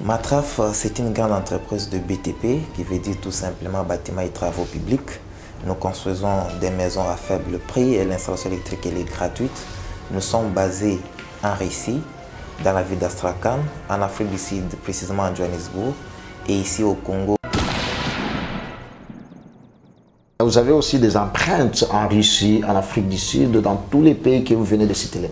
Matraf, c'est une grande entreprise de BTP, qui veut dire tout simplement bâtiment et travaux publics. Nous construisons des maisons à faible prix et l'installation électrique elle est gratuite. Nous sommes basés en Russie, dans la ville d'Astrakhan, en Afrique du Sud, précisément en Johannesburg, et ici au Congo. Vous avez aussi des empreintes en Russie, en Afrique du Sud, dans tous les pays que vous venez de citer.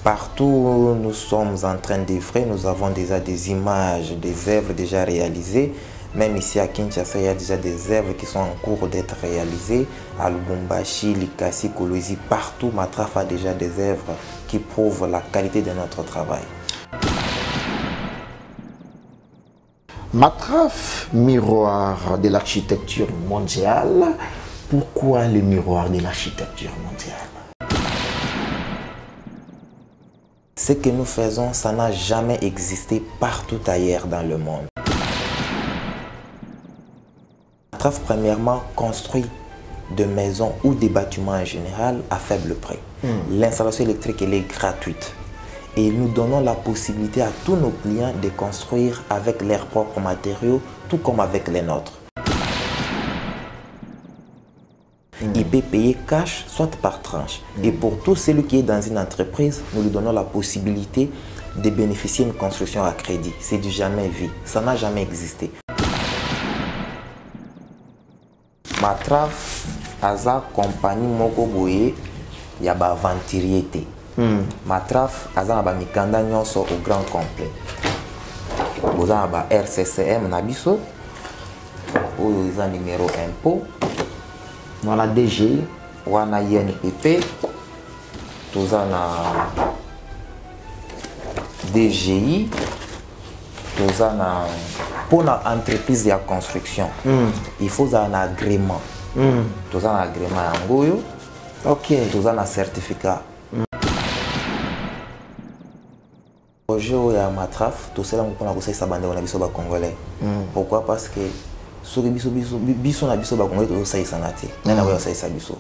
Partout où nous sommes en train d'œuvrer, nous avons déjà des images, des œuvres déjà réalisées. Même ici à Kinshasa, il y a déjà des œuvres qui sont en cours d'être réalisées. À Lubumbashi, Likasi, Kolwezi, partout, Matraf a déjà des œuvres qui prouvent la qualité de notre travail. Matraf, miroir de l'architecture mondiale. Pourquoi le miroir de l'architecture mondiale? Ce que nous faisons, ça n'a jamais existé partout ailleurs dans le monde. Matraf, premièrement, construit des maisons ou des bâtiments en général à faible prix. L'installation électrique elle est gratuite. Et nous donnons la possibilité à tous nos clients de construire avec leurs propres matériaux, tout comme avec les nôtres. Il peut payer cash, soit par tranche. Et pour tout celui qui est dans une entreprise, nous lui donnons la possibilité de bénéficier d'une construction à crédit. C'est du jamais vu. Ça n'a jamais existé. Matraf, Aza, compagnie Moko Boye, il y a des aventuriers. Matraf, Aza, na mikanda nyonso au grand complet. Boza na RCCM na biso, oyo eza numéro impôt. On a DG, on a INPP, tout a DGI, tout a pour l'entreprise de construction. Il faut un agrément. Tout a un agrément en goyo. Ok. Tout a un certificat. Projet où il y a Matraf, tout ça on a conseillé ça bandé on a biso ba congolais. Pourquoi? Parce que soki biso na biso ba congolais to ça isanate. Na na ça isa biso.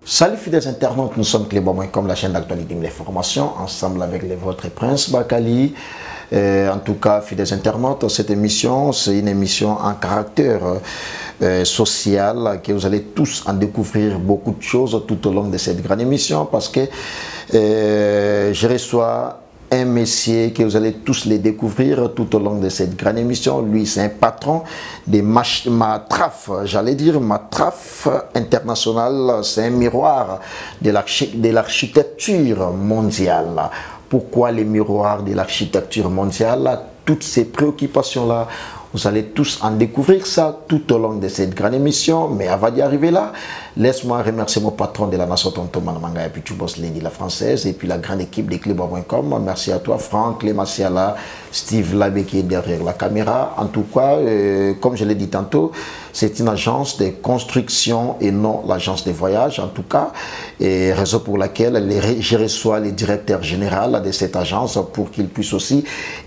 Salut fidèles internautes, nous sommes Cleba.com, la chaîne d'actualité de l'information, ensemble avec les vôtres Prince Bakali. En tout cas, fidèles internautes, cette émission, c'est une émission en caractère social, que vous allez tous en découvrir beaucoup de choses tout au long de cette grande émission, parce que je reçois un messier que vous allez tous les découvrir tout au long de cette grande émission. Lui, c'est un patron de Matraf, j'allais dire Matraf International. C'est un miroir de l'architecture mondiale. Pourquoi les miroirs de l'architecture mondiale? Toutes ces préoccupations-là, vous allez tous en découvrir ça tout au long de cette grande émission. Mais avant d'y arriver là, laisse-moi remercier mon patron de la nation, Tonton Manamanga, et puis tu bosses Lady la française, et puis la grande équipe de Cleba.com. Merci à toi, Franck, Lemasiala, Steve Labé qui est derrière la caméra. En tout cas, comme je l'ai dit tantôt, c'est une agence de construction et non l'agence de voyage. En tout cas, et raison pour laquelle je reçois le directeur général de cette agence pour qu'il puisse aussi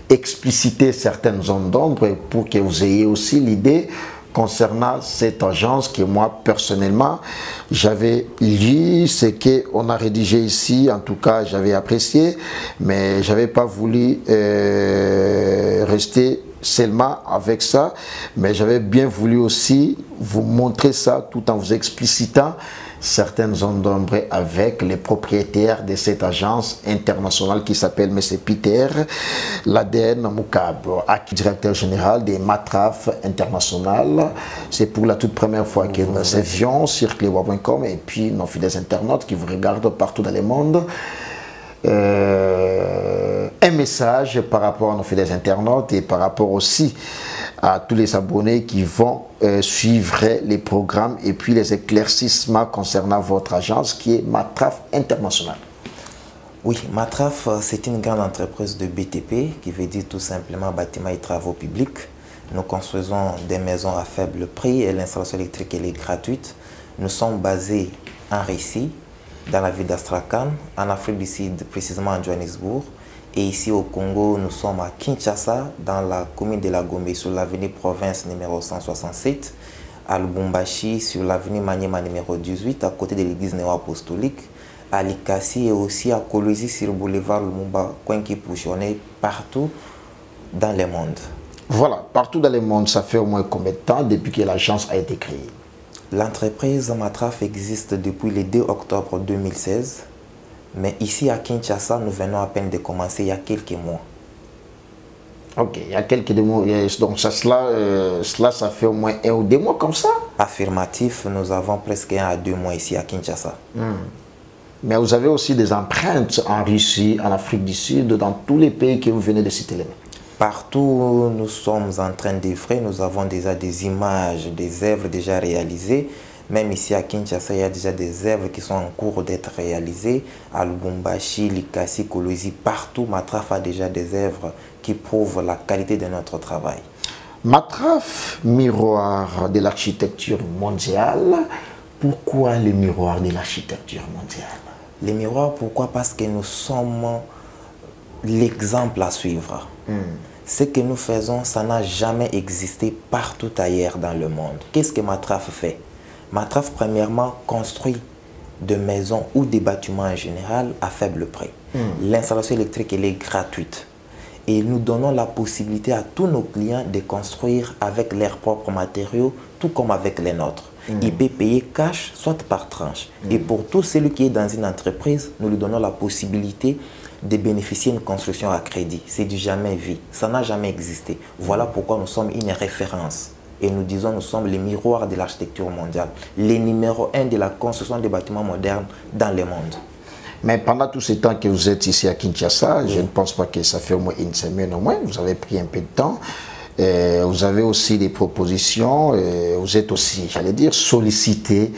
expliciter certaines zones d'ombre pour que vous ayez aussi l'idée concernant cette agence que moi personnellement j'avais lu ce qu'on a rédigé ici. En tout cas, j'avais apprécié, mais j'avais pas voulu rester seulement avec ça, mais j'avais bien voulu aussi vous montrer ça tout en vous explicitant certaines zones d'ombre avec les propriétaires de cette agence internationale qui s'appelle M. Peter Laden Moukab, directeur général des Matraf International. C'est pour la toute première fois que nous avions sur Cleba.com, et puis nos fidèles internautes qui vous regardent partout dans le monde. Un message par rapport à nos fidèles internautes et par rapport aussi à tous les abonnés qui vont suivre les programmes et puis les éclaircissements concernant votre agence qui est Matraf International. Oui, Matraf, c'est une grande entreprise de BTP qui veut dire tout simplement bâtiment et travaux publics. Nous construisons des maisons à faible prix et l'installation électrique elle est gratuite. Nous sommes basés en Russie, dans la ville d'Astrakhan, en Afrique du Sud, précisément à Johannesburg. Et ici au Congo, nous sommes à Kinshasa, dans la commune de la Gombe, sur l'avenue Province numéro 167, à Lubumbashi, sur l'avenue Maniema numéro 18, à côté de l'église néo-apostolique, à Likasi et aussi à Kolwezi sur le boulevard Lumumba, coin qui pouchonnait partout dans le monde. Voilà, partout dans le monde, ça fait au moins combien de temps depuis que l'agence a été créée? L'entreprise Matraf existe depuis le 2 octobre 2016, mais ici à Kinshasa, nous venons à peine de commencer il y a quelques mois. Ok, il y a quelques mois, donc cela ça fait au moins 1 ou 2 mois comme ça? Affirmatif, nous avons presque 1 à 2 mois ici à Kinshasa. Mais vous avez aussi des empreintes en Russie, en Afrique du Sud, dans tous les pays que vous venez de citer. Partout où nous sommes en train d'œuvrer, nous avons déjà des images, des œuvres déjà réalisées. Même ici à Kinshasa, il y a déjà des œuvres qui sont en cours d'être réalisées. À Lubumbashi, Likasi, Kolwezi, partout, Matraf a déjà des œuvres qui prouvent la qualité de notre travail. Matraf, miroir de l'architecture mondiale. Pourquoi le miroir de l'architecture mondiale? Les miroirs, pourquoi? Parce que nous sommes l'exemple à suivre. Ce que nous faisons, ça n'a jamais existé partout ailleurs dans le monde. Qu'est-ce que Matraf fait? Matraf, premièrement, construit des maisons ou des bâtiments en général à faible prix. L'installation électrique, elle est gratuite. Et nous donnons la possibilité à tous nos clients de construire avec leurs propres matériaux, tout comme avec les nôtres. Il peut payer cash, soit par tranche. Et pour tout celui qui est dans une entreprise, nous lui donnons la possibilité de bénéficier d'une construction à crédit. C'est du jamais vu. Ça n'a jamais existé. Voilà pourquoi nous sommes une référence. Et nous disons nous sommes les miroirs de l'architecture mondiale. Les numéro 1 de la construction des bâtiments modernes dans le monde. Mais pendant tout ce temps que vous êtes ici à Kinshasa, je ne pense pas que ça fait au moins 1 semaine au moins, vous avez pris un peu de temps. Vous avez aussi des propositions, vous êtes aussi, j'allais dire, sollicité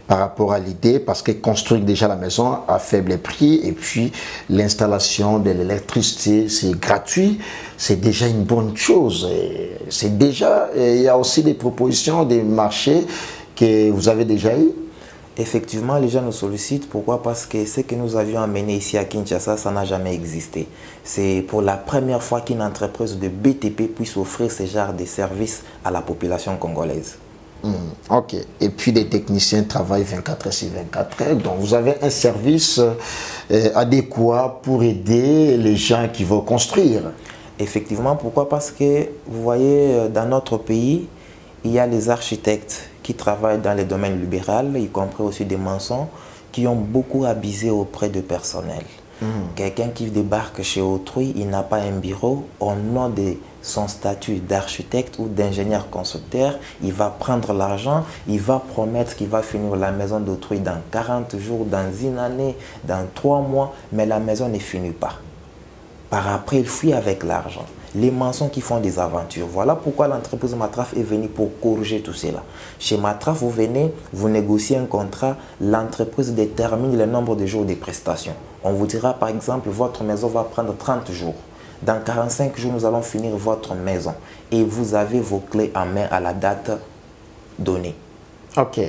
par rapport à l'idée, parce que construire déjà la maison à faible prix et puis l'installation de l'électricité, c'est gratuit, c'est déjà une bonne chose. C'est déjà, il y a aussi des propositions, des marchés que vous avez déjà eu. Effectivement, les gens nous sollicitent. Pourquoi? Parce que ce que nous avions amené ici à Kinshasa, ça n'a jamais existé. C'est pour la première fois qu'une entreprise de BTP puisse offrir ce genre de services à la population congolaise. Ok. Et puis les techniciens travaillent 24 heures sur 24 heures. Donc vous avez un service adéquat pour aider les gens qui vont construire. Effectivement. Pourquoi? Parce que vous voyez, dans notre pays, il y a les architectes qui travaillent dans le domaine libéral, y compris aussi des maçons, qui ont beaucoup abusé auprès du personnel. Quelqu'un qui débarque chez autrui, il n'a pas un bureau, au nom de son statut d'architecte ou d'ingénieur constructeur, il va prendre l'argent, il va promettre qu'il va finir la maison d'autrui dans 40 jours, dans 1 année, dans 3 mois, mais la maison ne finit pas. Par après, il fuit avec l'argent. Les maçons qui font des aventures. Voilà pourquoi l'entreprise Matraf est venue pour corriger tout cela. Chez Matraf, vous venez, vous négociez un contrat, l'entreprise détermine le nombre de jours de prestations. On vous dira par exemple, votre maison va prendre 30 jours. Dans 45 jours, nous allons finir votre maison. Et vous avez vos clés en main à la date donnée. Ok.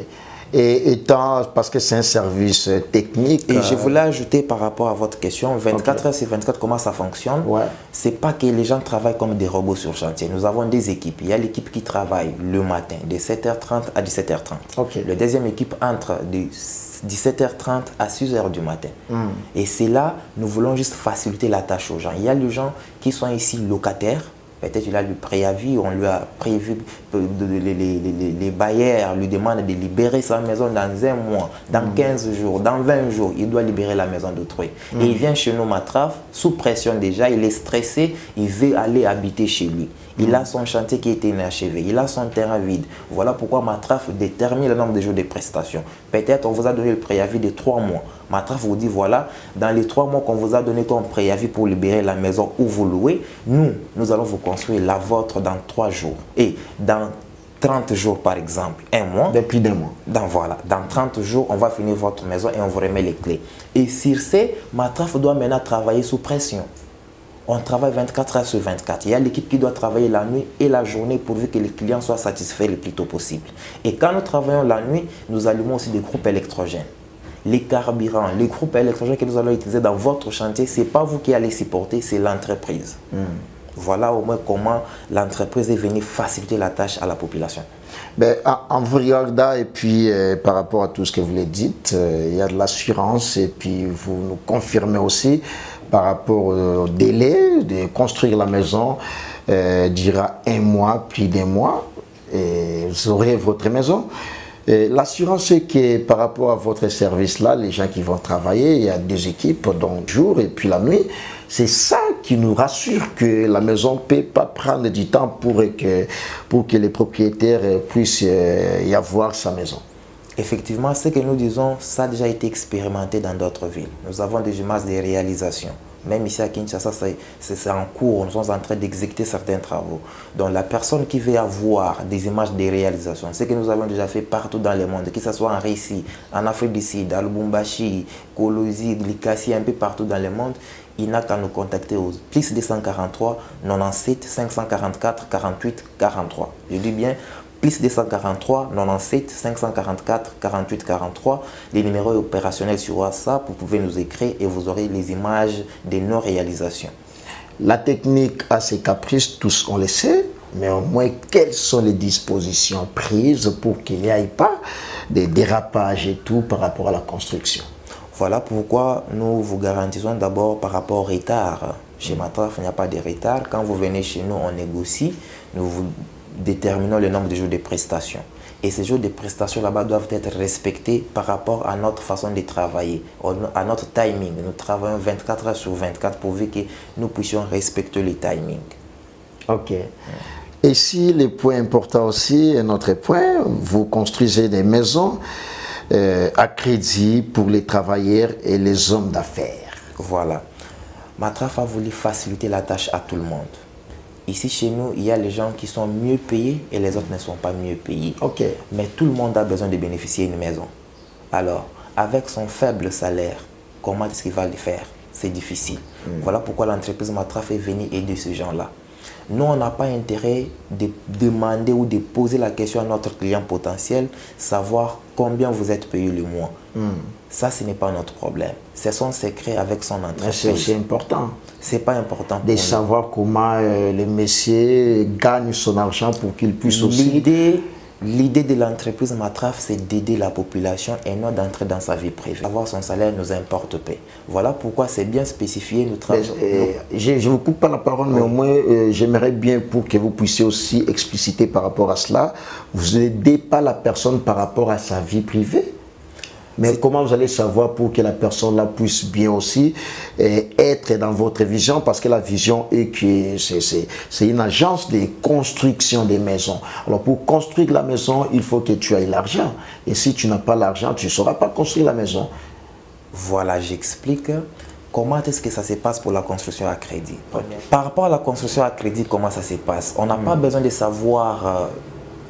Et étant, parce que c'est un service technique. Et je voulais ajouter par rapport à votre question, 24 heures sur 24, comment ça fonctionne? C'est pas que les gens travaillent comme des robots sur chantier. Nous avons des équipes. Il y a l'équipe qui travaille le matin de 7h30 à 17h30. La deuxième équipe entre de 17h30 à 6h du matin. Et c'est là, nous voulons juste faciliter la tâche aux gens. Il y a les gens qui sont ici locataires. Peut-être qu'il a le préavis, on lui a prévu, les bailleurs lui demandent de libérer sa maison dans 1 mois, dans 15 jours, dans 20 jours, il doit libérer la maison d'autrui. Et il vient chez nous, Matraf, sous pression déjà, il est stressé, il veut aller habiter chez lui. Il a son chantier qui était inachevé, il a son terrain vide. Voilà pourquoi Matraf détermine le nombre de jours de prestations. Peut-être on vous a donné le préavis de 3 mois. Matraf vous dit voilà, dans les 3 mois qu'on vous a donné comme préavis pour libérer la maison où vous louez, nous allons vous construire la vôtre dans 3 jours. Et dans 30 jours par exemple, 1 mois. Depuis 2 mois. Dans 30 jours, on va finir votre maison et on vous remet les clés. Et sur ce, Matraf doit maintenant travailler sous pression. On travaille 24 heures sur 24. Il y a l'équipe qui doit travailler la nuit et la journée pourvu que les clients soient satisfaits le plus tôt possible. Et quand nous travaillons la nuit, nous allumons aussi des groupes électrogènes. Les carburants, les groupes électrogènes que nous allons utiliser dans votre chantier, ce n'est pas vous qui allez supporter, c'est l'entreprise. Voilà au moins comment l'entreprise est venue faciliter la tâche à la population. Ben, en vous regardant et puis par rapport à tout ce que vous l'avez dit, il y a de l'assurance et puis vous nous confirmez aussi par rapport au délai de construire la maison, dira 1 mois, plus d'1 mois, et vous aurez votre maison. L'assurance, c'est que par rapport à votre service-là, les gens qui vont travailler, il y a 2 équipes, donc jour et puis la nuit. C'est ça qui nous rassure que la maison ne peut pas prendre du temps pour que les propriétaires puissent y avoir sa maison. Effectivement, ce que nous disons, ça a déjà été expérimenté dans d'autres villes. Nous avons des images des réalisations. Même ici à Kinshasa, c'est en cours, nous sommes en train d'exécuter certains travaux. Donc la personne qui veut avoir des images des réalisations, ce que nous avons déjà fait partout dans le monde, que ce soit en Russie, en Afrique du Sud, à Lubumbashi, Kolosi, Likasi, un peu partout dans le monde, il n'a qu'à nous contacter au plus 243 97 544 48 43. Je dis bien plus 243 97 544 48 43. Les numéros opérationnels sur WhatsApp, vous pouvez nous écrire et vous aurez les images de nos réalisations. La technique a ses caprices, tous on le sait, mais au moins quelles sont les dispositions prises pour qu'il n'y ait pas de dérapages et tout par rapport à la construction? Voilà pourquoi nous vous garantissons d'abord par rapport au retard. Chez Matraf, il n'y a pas de retard. Quand vous venez chez nous, on négocie. Nous vous déterminons le nombre de jours de prestations. Et ces jours de prestations là-bas doivent être respectés par rapport à notre façon de travailler, à notre timing. Nous travaillons 24 heures sur 24 pourvu que nous puissions respecter le timing. Ok. Et si le point important aussi, un autre point, vous construisez des maisons à crédit pour les travailleurs et les hommes d'affaires. Voilà. Matraf a voulu faciliter la tâche à tout le monde. Ici, chez nous, il y a les gens qui sont mieux payés et les autres ne sont pas mieux payés. Ok. Mais tout le monde a besoin de bénéficier d'une maison. Alors, avec son faible salaire, comment est-ce qu'il va le faire? C'est difficile. Voilà pourquoi l'entreprise Matraf est venue aider ces gens-là. Nous, on n'a pas intérêt de demander ou de poser la question à notre client potentiel, savoir combien vous êtes payé le mois. Ça, ce n'est pas notre problème. C'est son secret avec son entreprise. C'est important. C'est pas important pour de nous. savoir comment le monsieur gagne son argent pour qu'il puisse aussi... L'idée de l'entreprise Matraf, c'est d'aider la population et non d'entrer dans sa vie privée. Avoir son salaire nous importe peu. Voilà pourquoi c'est bien spécifié. Je ne vous coupe pas la parole, mais au moins, j'aimerais bien pour que vous puissiez aussi expliciter par rapport à cela. Vous n'aidez pas la personne par rapport à sa vie privée. Mais comment vous allez savoir pour que la personne là puisse bien aussi être dans votre vision? Parce que la vision est que c'est une agence de construction des maisons. Alors pour construire la maison, il faut que tu aies l'argent. Et si tu n'as pas l'argent, tu ne sauras pas construire la maison. Voilà, j'explique. Comment est-ce que ça se passe pour la construction à crédit? Par rapport à la construction à crédit, comment ça se passe? On n'a pas besoin de savoir...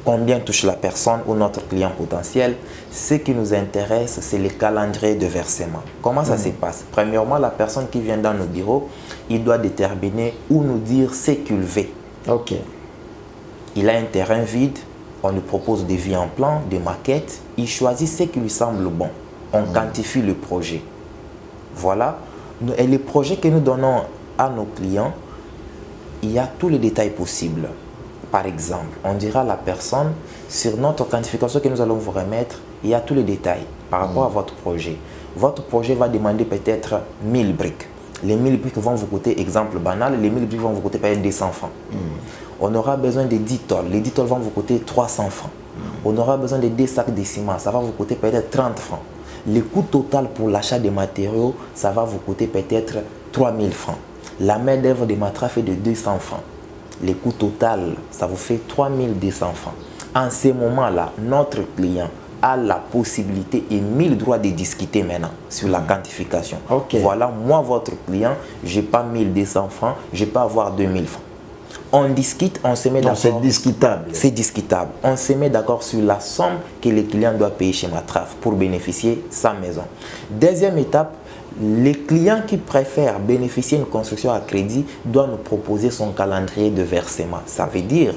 combien touche la personne ou notre client potentiel. Ce qui nous intéresse, c'est le calendrier de versement. Comment ça se passe? Premièrement, la personne qui vient dans nos bureaux, il doit déterminer ou nous dire ce qu'il veut. Ok. Il a un terrain vide, on lui propose des vies en plan, des maquettes, il choisit ce qui lui semble bon. On quantifie le projet. Voilà. Et les projets que nous donnons à nos clients, il y a tous les détails possibles. Par exemple, on dira à la personne, sur notre quantification que nous allons vous remettre, il y a tous les détails par rapport à votre projet. Votre projet va demander peut-être 1000 briques. Les 1000 briques vont vous coûter, exemple banal, les 1000 briques vont vous coûter peut-être 200 francs. On aura besoin de 10 tôles. Les 10 tôles vont vous coûter 300 francs. On aura besoin de 2 sacs de ciment. Ça va vous coûter peut-être 30 francs. Le coût total pour l'achat des matériaux, ça va vous coûter peut-être 3000 francs. La main-d'œuvre de Matraf est de 200 francs. Le coût total, ça vous fait 3200 francs. En ce moment-là, notre client a la possibilité et 1000 droits de discuter maintenant sur la quantification. Okay. Voilà, moi, votre client, je n'ai pas 1200 francs, je peux avoir 2000 francs. On discute, on se met d'accord. C'est discutable. C'est discutable. On se met d'accord sur la somme que le client doit payer chez Matraf pour bénéficier de sa maison. Deuxième étape, les clients qui préfèrent bénéficier d'une construction à crédit doivent nous proposer son calendrier de versement. Ça veut dire,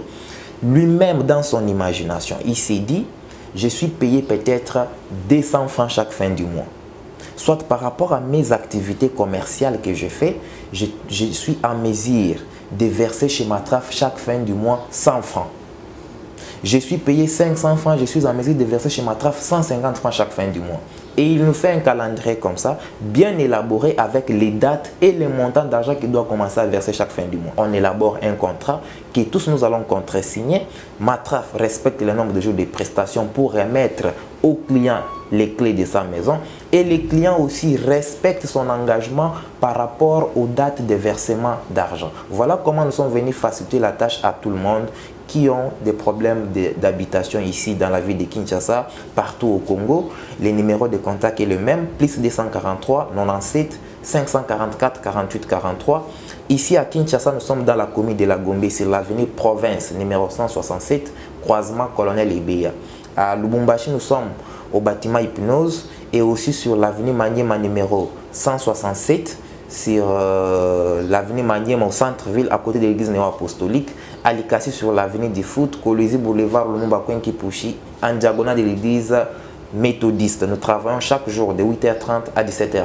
lui-même dans son imagination, il s'est dit, je suis payé peut-être 200 francs chaque fin du mois. Soit par rapport à mes activités commerciales que je fais, je suis en mesure de verser chez Matraf chaque fin du mois 100 francs. Je suis payé 500 francs, je suis en mesure de verser chez Matraf 150 francs chaque fin du mois. Et il nous fait un calendrier comme ça, bien élaboré avec les dates et les montants d'argent qu'il doit commencer à verser chaque fin du mois. On élabore un contrat que tous nous allons contresigner. Matraf respecte le nombre de jours de prestations pour remettre au client les clés de sa maison. Et les clients aussi respectent son engagement par rapport aux dates de versement d'argent. Voilà comment nous sommes venus faciliter la tâche à tout le monde qui ont des problèmes d'habitation ici dans la ville de Kinshasa, partout au Congo. Le numéro de contact est le même, plus 243 97 544 48 43. Ici à Kinshasa, nous sommes dans la commune de la Gombe, sur l'avenue Province, numéro 167, croisement Colonel Ebeya. À Lubumbashi, nous sommes au bâtiment Hypnose et aussi sur l'avenue Maniema numéro 167, sur l'avenue Maniema au centre-ville, à côté de l'église néo-apostolique. À Likasi sur l'avenue du Foot, Kolwezi Boulevard, Lumumba Kwenki Pushi, en diagonale de l'église méthodiste. Nous travaillons chaque jour de 8h30 à 17h30.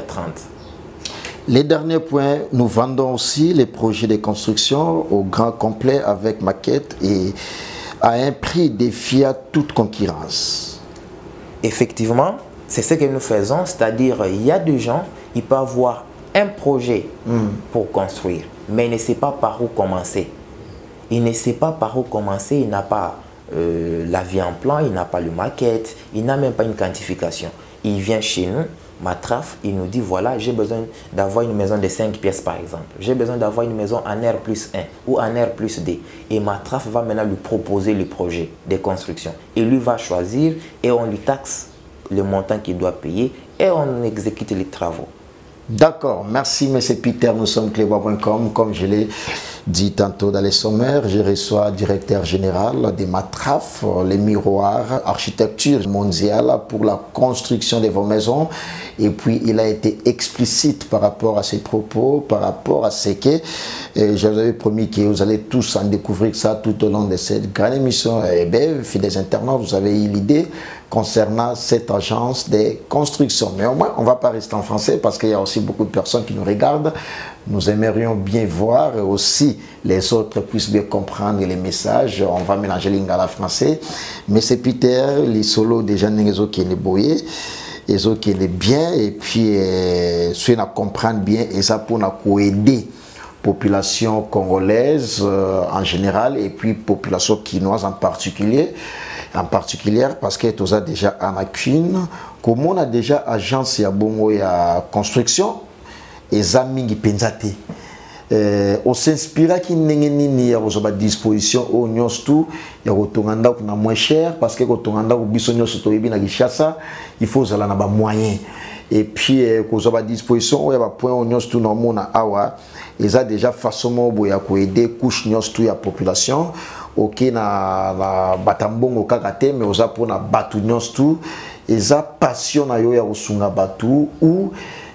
Les derniers points, nous vendons aussi les projets de construction au grand complet avec maquette et à un prix défiant toute concurrence. Effectivement, c'est ce que nous faisons, c'est-à-dire il y a des gens, ils peuvent avoir un projet pour construire, mais ils ne savent pas par où commencer. Il ne sait pas par où commencer, il n'a pas la vie en plan, il n'a pas le maquette, il n'a même pas une quantification. Il vient chez nous, Matraf, il nous dit voilà, j'ai besoin d'avoir une maison de 5 pièces par exemple. J'ai besoin d'avoir une maison en R+1 ou en R+D. Et Matraf va maintenant lui proposer le projet de construction. Et lui va choisir et on lui taxe le montant qu'il doit payer et on exécute les travaux. D'accord, merci M. Peter, nous sommes clébois.com. Comme je l'ai dit tantôt dans les sommaires, je reçois directeur général de Matraf, les miroirs, architecture mondiale pour la construction de vos maisons. Et puis il a été explicite par rapport à ses propos, par rapport à ce que je vous avais promis que vous allez tous en découvrir ça tout au long de cette grande émission. Et bien, fidèles internautes, vous avez eu l'idée concernant cette agence de construction. Mais au moins, on ne va pas rester en français parce qu'il y a aussi beaucoup de personnes qui nous regardent. Nous aimerions bien voir et aussi les autres puissent bien comprendre les messages. On va mélanger l'ingala français. Mais c'est Peter, les solos déjà n'engezo qui est boyé, les autres qui est bien et puis ceux qui comprennent bien et ça pour nous aider population congolaise en général et puis population quinoise en particulier parce que tout ça déjà en acquine comme on a déjà agence ya bongo ya construction et zamingi penzate on s'inspira qui nini ya kozoba disposition au nyonstu ya kotonganda kuna moins cher parce que kotonganda ko biso nyonso to yebi na Kinshasa il faut zala na ba moyen et puis kozoba disposition ya ba point au nyonstu na mona awa eza déjà façon boya ko aider couche nyonstu ya population ok na batambongo kaka te mais oza pona batu nyonstu eza passion na yo ya kosunga batu ou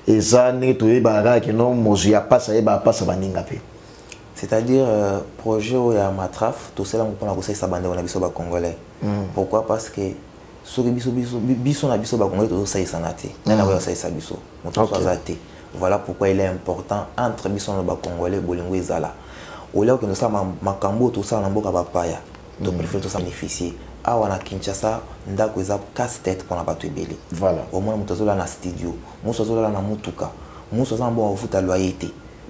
eza neto yebaka ke non mozu ya pasa yeba pasa baninga pe. C'est-à-dire projet ya Matraf tout cela mpona ko sa bande na biso ba congolais. Pourquoi? Parce que soki biso na biso ba congolais to sa isanate na na sa biso moto so azate. Voilà pourquoi il est important entre biso na ba congolais bolingo ezala. Au lieu que nous sommes makambo tout ça na mboka ba paya. Donc préfère tout ça bénéficier. Awa na Kinshasa ndako eza casse-tête pour na bato ebele. Voilà. Au moins mutozola na studio, mutozola na mutuka, mutozola mbo ofuta loyer.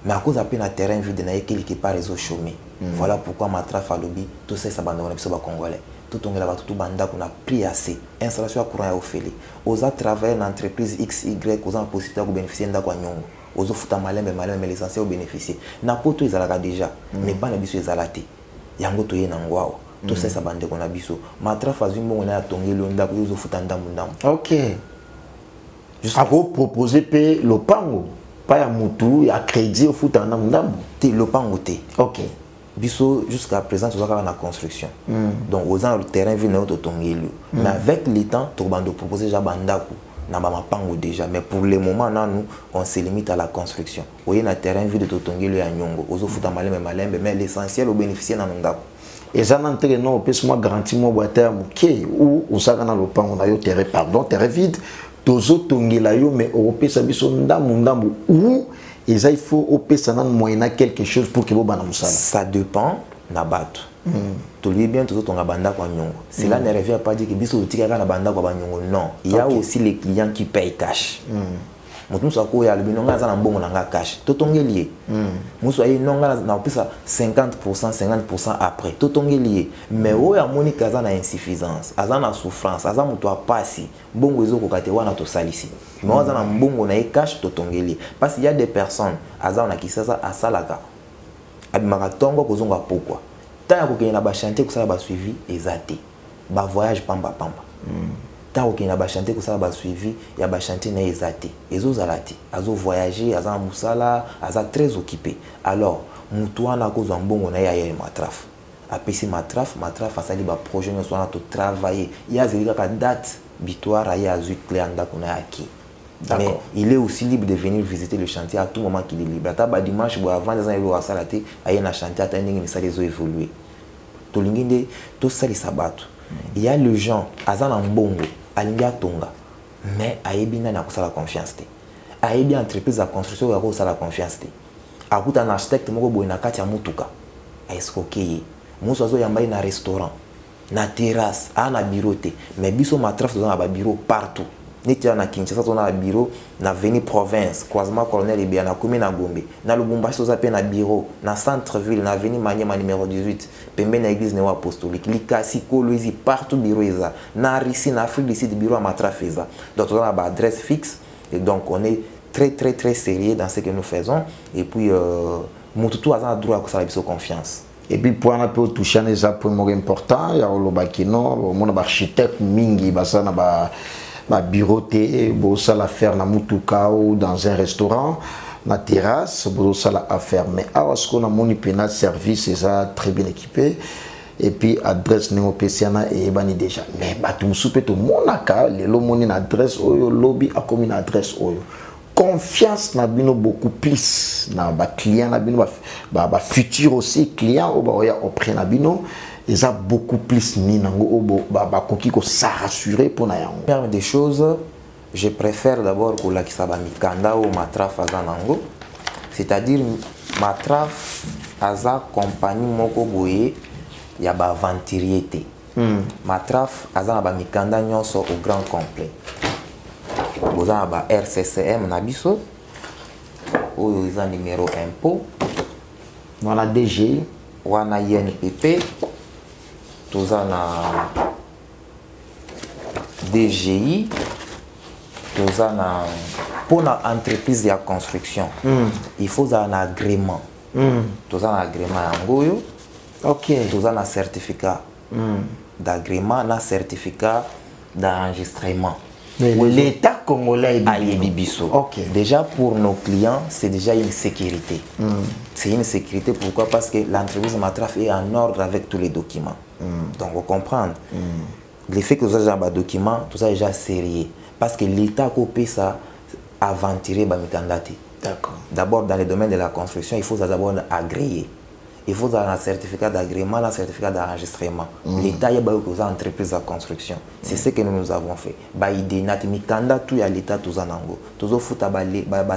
Mais à cause d'appel na terrain vide na quelque part réseau chômé. Voilà pourquoi Matraf alobi tout ça abandonné biso ba congolais. Tout ongela ba tout banda qu'on a pris assez. Installation à courant ya ofeli. Oza travailler dans entreprise XY oza possibilité de bénéficier ndako nyongo. Ozo futa malembe mais l'essentiel au bénéficier. Na poto ezalaka déjà, mais pas na biso ezalate. Yango toye na ngwao. Tout ça ça bande qu'on a biso. Matraf azumbo on a tongeli ndako ozo futa ndamu ndamu. OK. Juste à vous proposer pe lopango. Pas ya mutu ya crédit au futa ndamu ndamu. Te lopango te. OK. biso jusqu'à présent tu as la construction donc aux gens le terrain vient de tongelu mais avec le temps tu vas proposer déjà bandako na ba mapango déjà mais pour le moment nous on se limite à la construction oui na terrain vient de tongelu ya nyongo ozo futa malembe mais l'essentiel au bénéficier na ndako et ça n'entre non peut moi garantie moi boîte muké ou osaka na lopango na yo terrain pardon terrain vide tozo tongela yo mais européen ça biso ndambu ou et ça il faut opérer nan moyena quelque chose pour que vous bana musala ça dépend na bato to lui bien tout ton banda kwa nyongo cela ne revient pas dire que biso tika na banda kwa nyongo non il y a aussi les clients qui payent cash mutu sako ya libinonga za na mbongo na nga cash to tongelier muso ayi nonga na opesa 50% après to tongelier mais o ya moni kaza na insuffisance aza na souffrance aza mutu apasi mbongo ezoko kate wana to salisi mais aza na mbongo na e cash to tongelier parce qu'il y a des personnes aza na kisasa asalaka abimaka tongo kozonga pourquoi tant ko kena ba chantier ko sala ba suivi ezate ba voyage pamba tant ko kena ba chantier ko sala ba suivi ya ba chantier na ezate ezo zalati azo voyager aza musala aza très occupé alors mutu wana ko zo mbongo na ya matraf apesi matraf asali ba projet no so na to travailler ya zelika ka date bitoire ya azu client ndako na yaki. Mais il est aussi libre de venir visiter le chantier à tout moment qu'il est libre. Taba dimanche ou avant des années où ça laté, aïe na chantier attending mais ça les a évolué. To linginde to sali sabato. Il y a le gens azana mbongo, alinga tonga. Mais aïe bina na ko la confiance té. Aïe bien entreprise à construction ya ko la confiance té. Akuta na architecte moko boy na kati ya mutuka. Aïe skokeye. Muso azo yambali na restaurant, na terrasse, na bureau té. Mais biso matraf to na ba bureau partout. Netia na Kinshasa on a bureau na Avenue Province croisement Colonel Ebia na commune na Gombe na Lubumbashi on a bureau na centre ville na Avenue Maniema numéro 18 pembe na église néo apostolique Likasi Kolwezi partout bureau eza na Rissi na Afrique du Sud bureau à Matrafeza donc on a une adresse fixe et donc on est très sérieux dans ce que nous faisons et puis tout a droit à ça la confiance. Et puis pour un peu toucher les points importants il y a le bakino mon architecte mingi basana ba bureau té bossa la faire na mutuka ou dans un restaurant na terrasse bossa la affaire mais parce qu'on a moni pénal service et ça très bien équipé et puis adresse néo pesiana et bani déjà mais batum soupe to monaka le lo moni na adresse oyo lobby a comme une adresse oyo confiance na bino beaucoup plus na ba client na bino ba futur aussi client ou ba oya auprès na bino ils ont beaucoup plus ni nango koki ko ça rassurer pour na yango. Parmi des choses, je préfère d'abord ko la kisaba mikanda ou matraf azanango, c'est-à-dire matraf aza compagnie moko boye ya ba venturiété. Matraf aza ba mikanda nyonso au grand complet. Boza ba RCCM na biso oyo eza numéro impôt wana DG wana INPP toza na DGI toza na pour la entreprise de construction il faut un agrément toza na agrément yango OK toza na certificat d'agrément na certificat d'enregistrement. L'État congolais est bibiso. OK. Déjà pour nos clients, c'est déjà une sécurité. C'est une sécurité pourquoi? Parce que l'entreprise Matraf est en ordre avec tous les documents. Donc vous comprenez. Le fait que vous avez un document, tout ça est déjà sérieux. Parce que l'État copie ça aventurer Bamikandati. D'accord. D'abord dans le domaine de la construction, il faut d'abord agréer. Il faut un certificat d'agrément, un certificat d'enregistrement. L'État y a une entreprise de construction. C'est ce que nous avons fait. Baïdé, Natimikanda, tout à l'État, tout en ango. Tout au foot à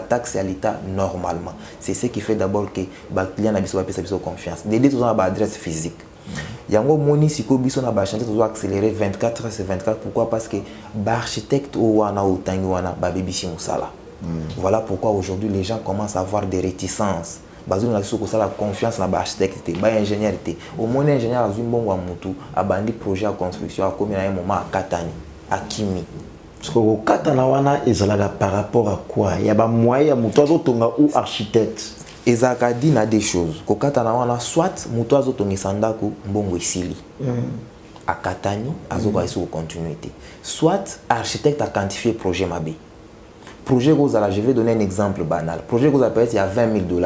taxe à l'État normalement. C'est ce qui fait d'abord que les clients ont confiance. Les deux ont une adresse physique. Yango moni siko biso na ba chantier to accélérer 24 sur 24 pourquoi? Parce que l'architecte ou wana utangi wana ba bibisi musala. Voilà pourquoi aujourd'hui les gens commencent à avoir des réticences. Bazou na soko sala confiance na ba architecte ba ingénieur té au moins ingénieur azui mbongo mutu abandi projet à construction a komi na un moment à Katani à Kimi parce que au Katana wana ezalaka par rapport à quoi il y a ba moyen mutu azotonga ou architecte ezaka dit na des choses ko Katana wana soit mutu azotonga sandako mbongo isili à Katani azoka iso continuité soit architecte a quantifié projet mabe projet gozala je vais donner un exemple banal projet gozala peut être il y a $20,000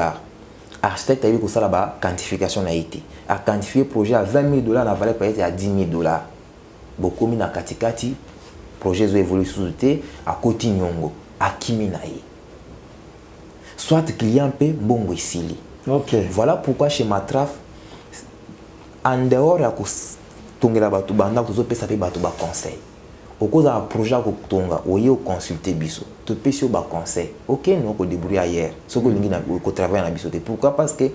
architecte a eu ça là-bas, quantification a été. A quantifié projet à 20 000 $, la valeur peut être à 10 000 $. Beaucoup mis dans katikati, projet ont évolué sous le à côté nyongo, à kiminaï. Soit client paie, bon isili. Ok. Voilà pourquoi chez Matraf, en dehors de tongela batu banda kuzo pesa pe batu ba conseil. Au cause d'un projet ko tonga, oye o consulter biso. To pesi ba conseil. OK, nous ko débrouiller ailleurs. Ce que lingi na ko travailler na biso. Pourquoi? Parce que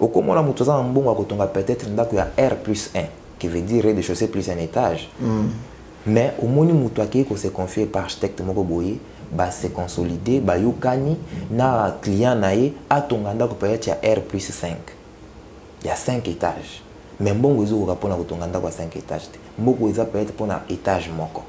au comme on a mutoza en bon ko tonga peut-être ndako ya R+1 qui veut dire rez-de-chaussée plus un étage. Mais au moni muto akei ko se confier par architecte moko boye ba se consolider ba yokani na client nae atonga ndako peut-être ya R+5. Il y a 5 étages. Mais bon ils ont rapport na kotonga ndako 5 étages. Mboko ils peut-être pour un étage moko.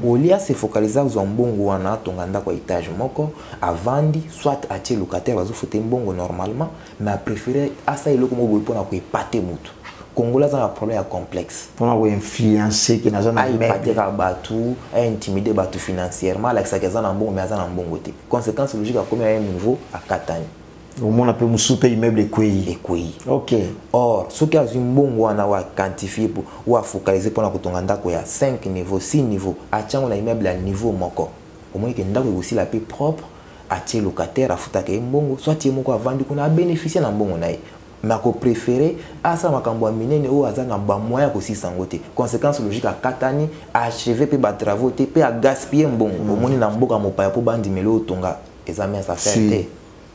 Au lieu se focaliser sur mbongo wana tonga ndako étage moko avandi soit atie locataire bazo fote mbongo normalement mais a préféré asa iloko mo boye pour na ko épater mutu. Congolais a un problème complexe. Pour influencer qui n'a jamais épater batu, intimider batu financièrement avec ça qu'ils ont mbongo mais ils ont mbongo te. Conséquence logique à combien un niveau à Katani. Au moins on peut me souper immeuble et ok. Or, ce qui a un bon wana wa quantifié pour ou à focaliser pour la kotonga ndako ya 5 niveaux, 6 niveaux. Atia on a immeuble à niveau moko. Au moins que ndako aussi la paix propre, atia locataire à futa ke mbongo, soit tie moko a vendu qu'on a bénéficié na mbongo nae. Mais ko préféré asa makambo minene o azanga ba moyen ko si sangote. Conséquence logique à Katani achever pe ba travaux te pe a gaspiller mbongo. Au moins na mboka mopaya pour bandi melo tonga examen ça fait.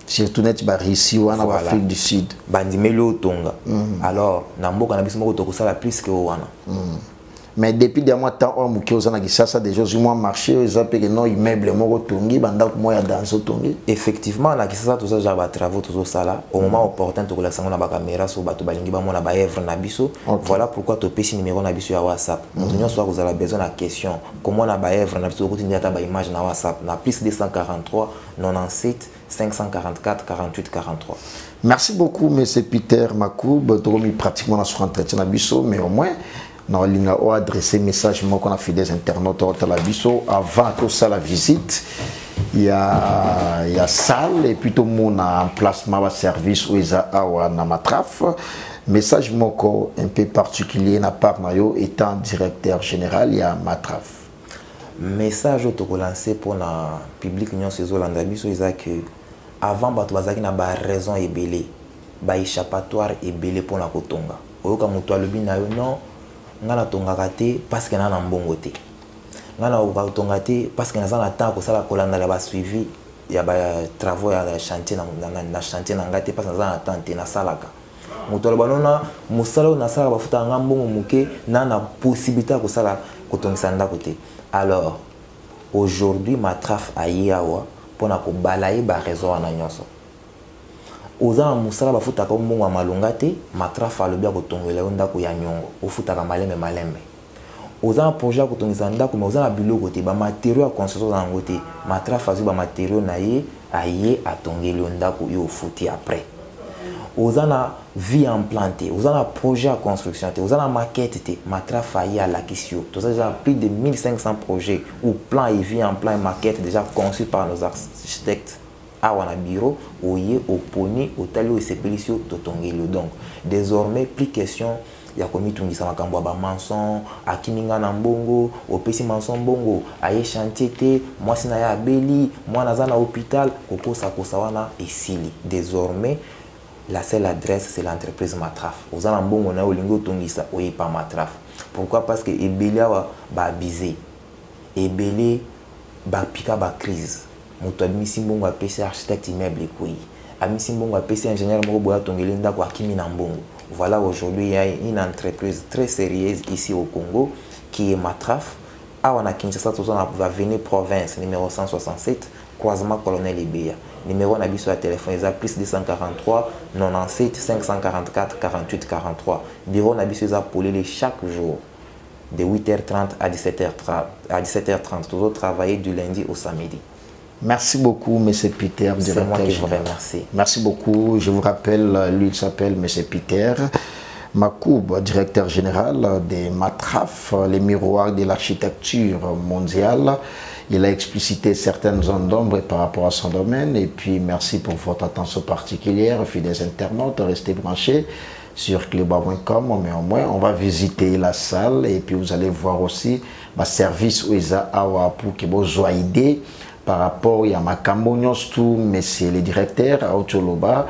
Surtout net ici ou en Afrique du Sud. Bandimelo tonga. Alors, namboka na biso moko tokosala plus que wana. Mais depuis des mois temps on muki ozana ki ça des choses moi marché ils appellent que non immeuble moko tongi banda ko moya dans so tongi. Effectivement na ki ça tout ça genre travaux tout ça là au moment opportun to la sango na ba caméra so bato balingi ba mona ba œuvre na biso. Voilà pourquoi to pesi numéro na biso ya WhatsApp. Nous soit vous avez besoin de question comment na ba œuvre na biso ko tinda ta ba image na WhatsApp na plus 243 97 544 48 43. Merci beaucoup M. Peter Makoub, Dromi pratiquement sur entretien à Bisso, mais au moins nous avons adressé un message qu'on a fait des internautes à Bisso avant tout ça la visite. Il y a salle et puis tout le monde a un placement de service où ils ont Matraf. Message moko un peu particulier na part Mayo étant directeur général il y a Matraf. Message que tu as lancé pour le public Union Sezolanda Bisso ils que avant bato bazaki na ba raison ebele ba échappatoire ebele pour la kotonga oyoka muto alobi na yo non ngana tonga kate parce que na mbongo te ngana tonga te parce que na za na temps ko sala kolanda la ba suivi ya ba travaux ya chantier na chantier na ngate parce que na za na temps te na salaka muto aloba nona musala na sala ba futa nga mbongo muke na possibilité ko sala kotongisa ndako te. Alors aujourd'hui Matraf ayiawa pour na ko balaye ba raison na nyonso oza musala ba futa ko mbongo malunga te Matraf alobi ko tongela ndako ya nyongo o futa ka malembe oza projet ko tongisa ndako mais oza na biloko te ba matériaux ya construction na ngote Matraf azu ba matériaux na ye aye atongeli ndako yo futi après oza na vie implantée oza na projet à construction te oza na maquette te Matraf aye à la question tout ça déjà plus de 1500 projets ou plan et vie en plan et maquette déjà conçus par nos architectes à wana bureau oye oponi otali o sepelisio totongeli donc désormais plus question ya komi tungisa makambo ba manson akininga na mbongo opesi manson mbongo aye chantier te mwasi na ya beli mwana za na hôpital kokosa kosa wana esili désormais la seule adresse c'est l'entreprise Matraf oza na mbongo na olingo tungisa oye pa Matraf. Pourquoi? Parce que ebele wa ba abusé ebele ba pika ba crise moto amisi mbongo apesi architecte immeuble ekoi amisi mbongo apesi ingénieur moko boya tongeli ndako akimi na mbongo. Voilà, aujourd'hui il y a une entreprise très sérieuse ici au Congo qui est Matraf à wana Kinshasa va venir province numéro 167 croisement colonel Ebeya. Numéro na biso ya téléphone est plus 243 97 544 48 43. Bureau na biso est polé chaque jour de 8h30 à 17h30. Toujours travailler du lundi au samedi. Merci beaucoup, M. Peter. C'est moi qui vous remercie. Merci beaucoup. Je vous rappelle, lui, il s'appelle M. Peter Makoub, directeur général des MATRAF, les miroirs de l'architecture mondiale. Il a explicité certaines zones d'ombre par rapport à son domaine. Et puis, merci pour votre attention particulière, fidèles internautes. Restez branchés sur cleba.com. Mais au moins, on va visiter la salle. Et puis, vous allez voir aussi ma service où ils ont pour que vous ayez idée par rapport à ma cambonios, tout, messieurs les directeurs, à Otoloba.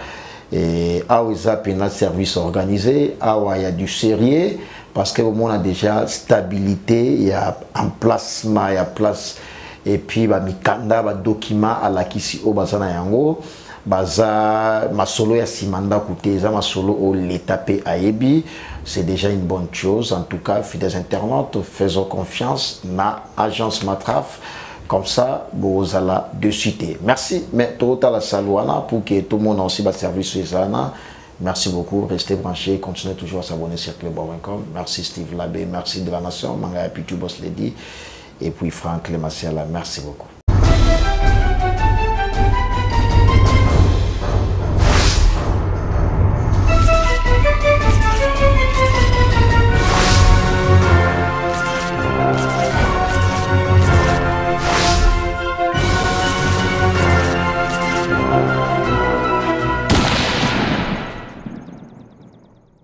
Et il y a un service organisé, il y a du sérieux, parce que on a déjà stabilité, il y a emplacement, il y a place. Et puis, il y a un document à la kisi au bazana yango. Baza masolo ya simanda koute za masolo au l'étape ayebi, c'est déjà une bonne chose. En tout cas, fidèles internautes, faisons confiance na agence Matraf. Comme ça, vous allez de suite. Merci. Mais tout à la salouana pour que tout le monde aussi va service sur ça. Merci beaucoup. Restez branchés. Continuez toujours à s'abonner sur cleba.com. Merci Steve Labé. Merci de la nation. Manga Pitu Boss Lady. Et puis Franck Lemassiala. Merci beaucoup.